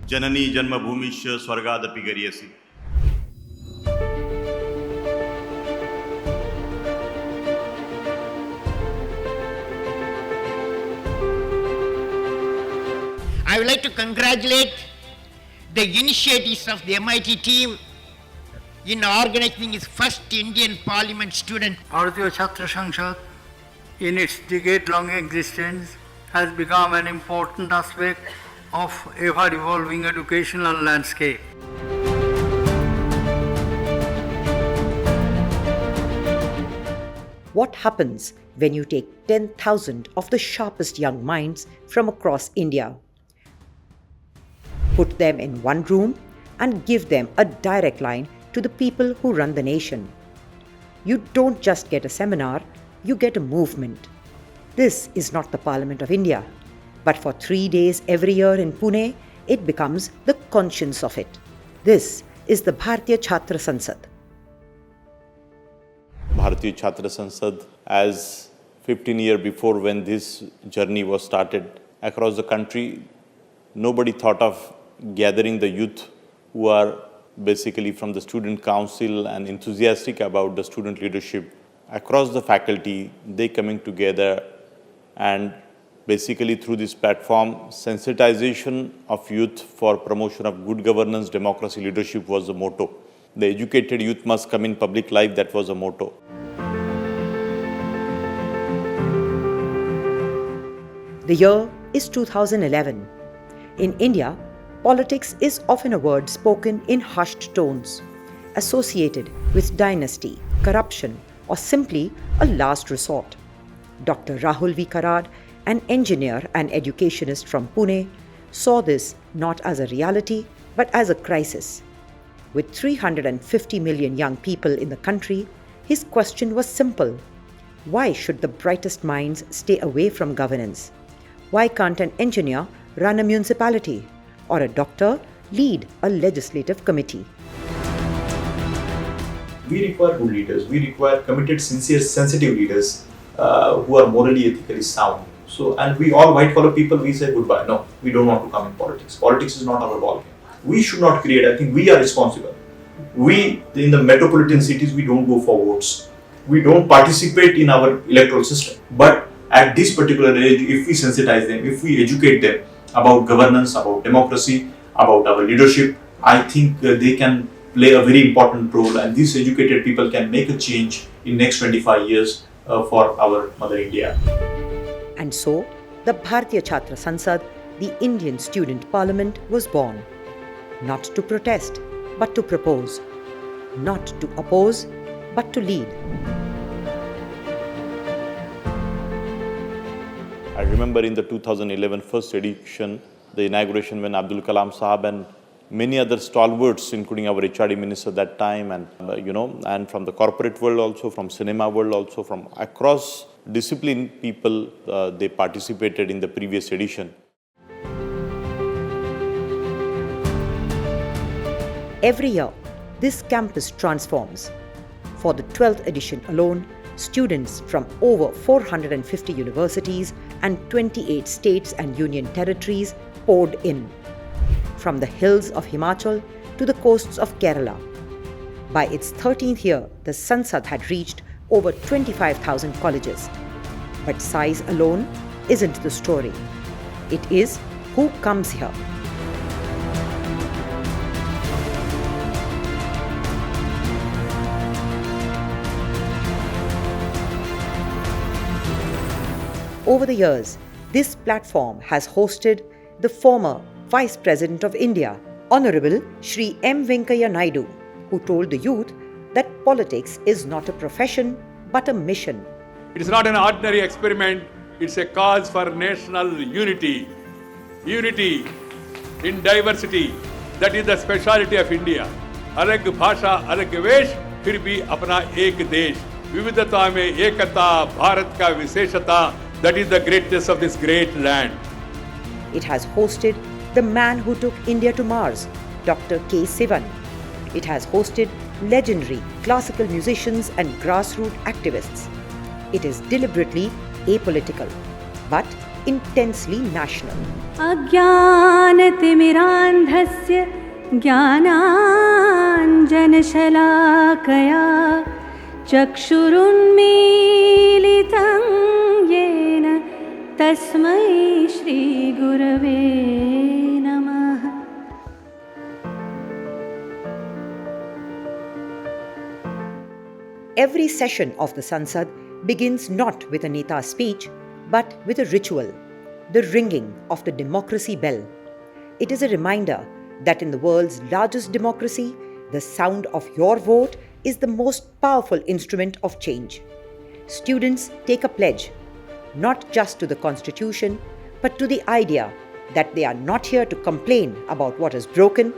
Janani जन्मभूमिश्च स्वर्गादपि गरीयसी. I would like to congratulate the initiatives of the MIT team in organizing its first Indian Parliament student. Bharatiya Chhatra Sansad, in its decade-long existence, has become an important aspect of ever-evolving educational landscape. What happens when you take 10,000 of the sharpest young minds from across India, put them in one room and give them a direct line to the people who run the nation? You don't just get a seminar, you get a movement. This is not the Parliament of India, but for 3 days every year in Pune, it becomes the conscience of it. This is the Bharatiya Chhatra Sansad. Bharatiya Chhatra Sansad, as 15 years before when this journey was started across the country, nobody thought of gathering the youth who are basically from the student council and enthusiastic about the student leadership. Across the faculty, they coming together, and basically through this platform, sensitization of youth for promotion of good governance, democracy, leadership was the motto. The educated youth must come in public life, that was the motto. The year is 2011. In India, politics is often a word spoken in hushed tones, associated with dynasty, corruption, or simply a last resort. Dr. Rahul V, an engineer and educationist from Pune, saw this not as a reality but as a crisis. With 350 million young people in the country, his question was simple. Why should the brightest minds stay away from governance? Why can't an engineer run a municipality or a doctor lead a legislative committee? We require good leaders. We require committed, sincere, sensitive leaders who are morally, ethically sound. So, and we all white-collar people, we say goodbye. No, we don't want to come in politics. Politics is not our ballgame. We should not create. I think we are responsible. We, in the metropolitan cities, we don't go for votes. We don't participate in our electoral system. But at this particular age, if we sensitize them, if we educate them about governance, about democracy, about our leadership, I think they can play a very important role, and these educated people can make a change in next 25 years for our Mother India. And so, the Bharatiya Chhatra Sansad, the Indian Student Parliament, was born. Not to protest, but to propose. Not to oppose, but to lead. I remember in the 2011 first edition, the inauguration when Abdul Kalam Sahab and many other stalwarts, including our HRD minister that time, and and from the corporate world also, from cinema world also, from across discipline people, they participated in the previous edition. Every year, this campus transforms. For the 12th edition alone, students from over 450 universities and 28 states and union territories poured in. From the hills of Himachal to the coasts of Kerala. By its 13th year, the Sansad had reached over 25,000 colleges. But size alone isn't the story. It is who comes here. Over the years, this platform has hosted the former Vice President of India, Honorable Shri M. Venkaiah Naidu, who told the youth that politics is not a profession but a mission. It is not an ordinary experiment, it's a cause for national unity. Unity in diversity, that is the speciality of India. अलग भाषा, अलग वेश, फिर भी अपना एक देश. विविधता में एकता, भारत का विशेषता, that is the greatness of this great land. It has hosted the man who took India to Mars, Dr. K. Sivan. It has hosted legendary classical musicians and grassroots activists. It is deliberately apolitical, but intensely national. अज्ञानतिमिरान्धस्य ज्ञानाञ्जनशलाकया चक्षुरुन्मीलितं येन तस्मै श्रीगुरवे नमः. Every session of the Sansad begins not with a Neta's speech, but with a ritual, the ringing of the democracy bell. It is a reminder that in the world's largest democracy, the sound of your vote is the most powerful instrument of change. Students take a pledge, not just to the Constitution, but to the idea that they are not here to complain about what is broken,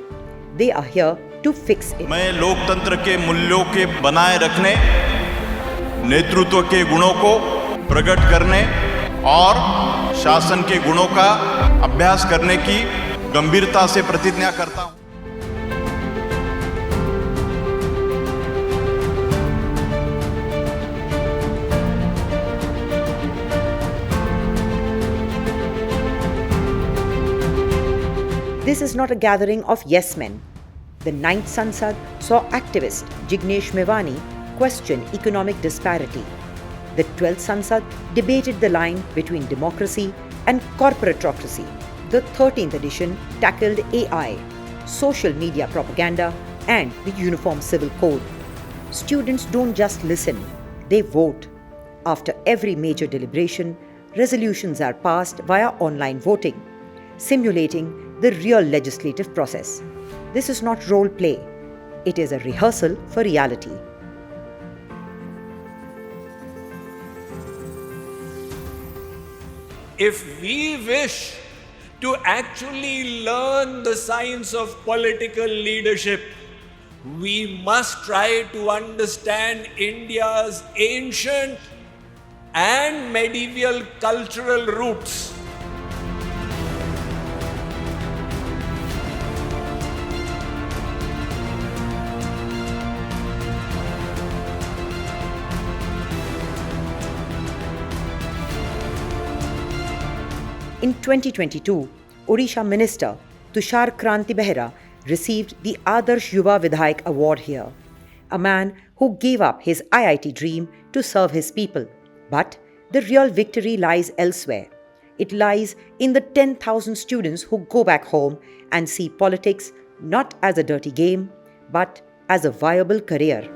they are here to fix it. मैं लोकतंत्र के मूल्यों के बनाए रखने, नेतृत्व के गुणों को प्रकट करने और शासन के गुणों का अभ्यास करने की गंभीरता से प्रतिज्ञा करता हूं. This is not a gathering of yes men. The 9th Sansad saw activist Jignesh Mevani question economic disparity. The 12th Sansad debated the line between democracy and corporatocracy. The 13th edition tackled AI, social media propaganda, and the Uniform Civil Code. Students don't just listen, they vote. After every major deliberation, resolutions are passed via online voting, simulating the real legislative process. This is not role play, it is a rehearsal for reality. If we wish to actually learn the science of political leadership, we must try to understand India's ancient and medieval cultural roots. In 2022, Odisha Minister Tushar Kranti Behera received the Adarsh Yuva Vidhayak Award here, a man who gave up his IIT dream to serve his people. But the real victory lies elsewhere. It lies in the 10,000 students who go back home and see politics not as a dirty game, but as a viable career.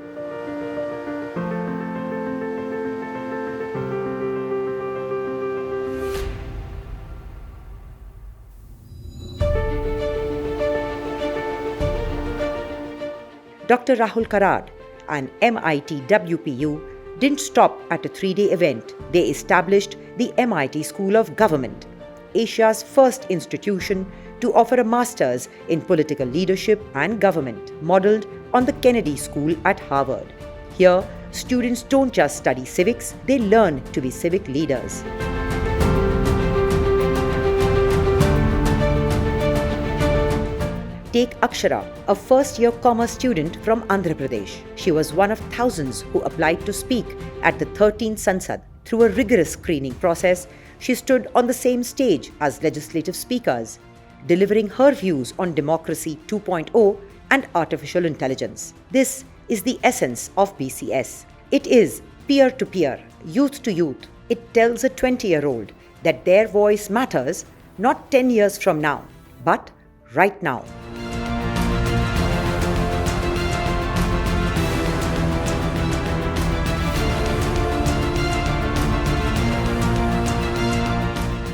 Dr. Rahul Karad and MIT WPU didn't stop at a 3-day event. They established the MIT School of Government, Asia's first institution to offer a master's in political leadership and government, modeled on the Kennedy School at Harvard. Here, students don't just study civics, they learn to be civic leaders. Take Akshara, a first-year commerce student from Andhra Pradesh. She was one of thousands who applied to speak at the 13th Sansad. Through a rigorous screening process, she stood on the same stage as legislative speakers, delivering her views on democracy 2.0 and artificial intelligence. This is the essence of BCS. It is peer-to-peer, youth-to-youth. It tells a 20-year-old that their voice matters not 10 years from now, but right now.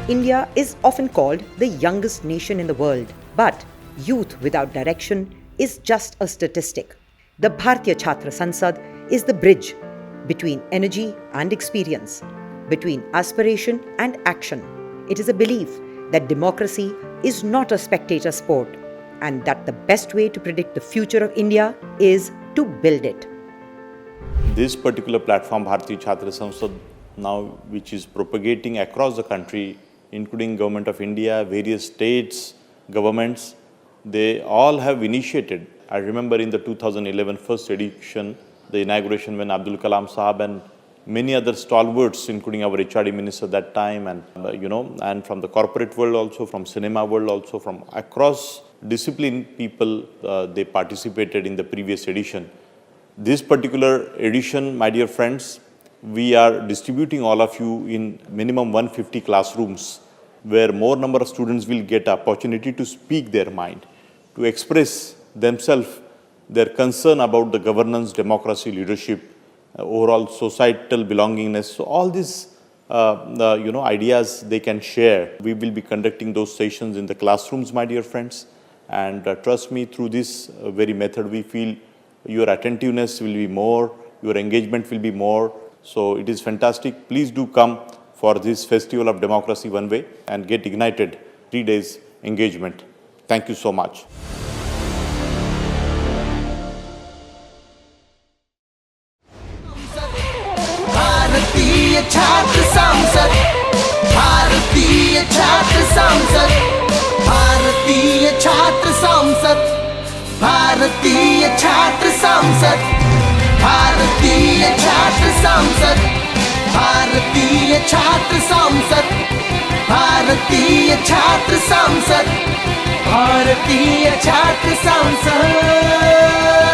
India is often called the youngest nation in the world, but youth without direction is just a statistic. The Bharatiya Chhatra Sansad is the bridge between energy and experience, between aspiration and action. It is a belief that democracy is not a spectator sport and that the best way to predict the future of India is to build it. This particular platform, Bharatiya Chhatra Sansad, now which is propagating across the country, including Government of India, various states, governments, they all have initiated. I remember in the 2011 first edition, the inauguration when Abdul Kalam Sahab and many other stalwarts, including our HRD minister at that time, and and from the corporate world also, from cinema world also, from across discipline people, they participated in the previous edition. This particular edition, my dear friends, we are distributing all of you in minimum 150 classrooms, where more number of students will get opportunity to speak their mind, to express themselves, their concern about the governance, democracy, leadership, overall societal belongingness. So all these ideas they can share. We will be conducting those sessions in the classrooms, my dear friends. And trust me, through this very method, we feel your attentiveness will be more, your engagement will be more. So it is fantastic. Please do come for this Festival of Democracy One Way and get ignited 3 days engagement. Thank you so much. भारतीय छात्र संसद, भारतीय छात्र संसद, भारतीय छात्र संसद, भारतीय छात्र संसद, भारतीय छात्र संसद, भारतीय छात्र संसद, भारतीय छात्र संसद, भारतीय छात्र संसद।